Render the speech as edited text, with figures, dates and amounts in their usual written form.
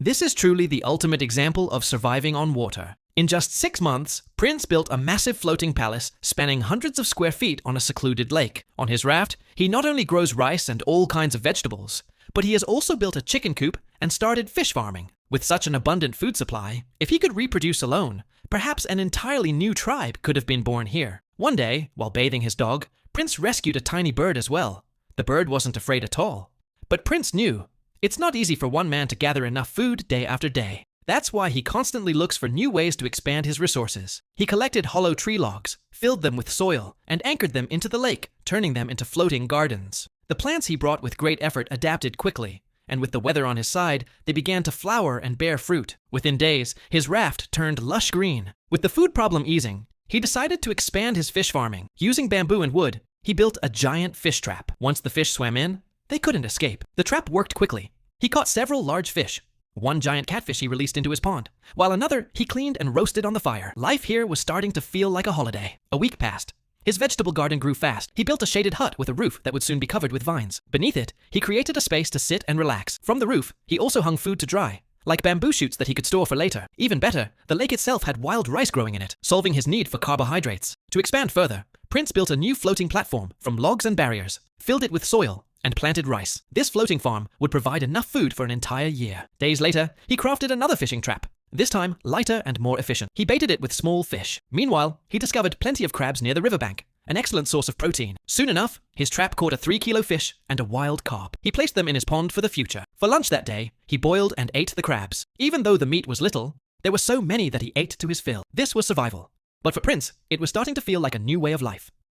This is truly the ultimate example of surviving on water. In just 6 months, Prince built a massive floating palace spanning hundreds of square feet on a secluded lake. On his raft, he not only grows rice and all kinds of vegetables, but he has also built a chicken coop and started fish farming. With such an abundant food supply, if he could reproduce alone, perhaps an entirely new tribe could have been born here. One day, while bathing his dog, Prince rescued a tiny bird as well. The bird wasn't afraid at all. But Prince knew it's not easy for one man to gather enough food day after day. That's why he constantly looks for new ways to expand his resources. He collected hollow tree logs, filled them with soil, and anchored them into the lake, turning them into floating gardens. The plants he brought with great effort adapted quickly, and with the weather on his side, they began to flower and bear fruit. Within days, his raft turned lush green. With the food problem easing, he decided to expand his fish farming. Using bamboo and wood, he built a giant fish trap. Once the fish swam in, they couldn't escape. The trap worked quickly. He caught several large fish. One giant catfish he released into his pond, while another he cleaned and roasted on the fire. Life here was starting to feel like a holiday. A week passed. His vegetable garden grew fast. He built a shaded hut with a roof that would soon be covered with vines. Beneath it, he created a space to sit and relax. From the roof, he also hung food to dry, like bamboo shoots that he could store for later. Even better, the lake itself had wild rice growing in it, solving his need for carbohydrates. To expand further, Prince built a new floating platform from logs and barriers, filled it with soil, and planted rice. This floating farm would provide enough food for an entire year. Days later, he crafted another fishing trap, this time lighter and more efficient. He baited it with small fish. Meanwhile, he discovered plenty of crabs near the riverbank, an excellent source of protein. Soon enough, his trap caught a 3-kilo fish and a wild carp. He placed them in his pond for the future. For lunch that day, he boiled and ate the crabs. Even though the meat was little, there were so many that he ate to his fill. This was survival. But for Prince, it was starting to feel like a new way of life.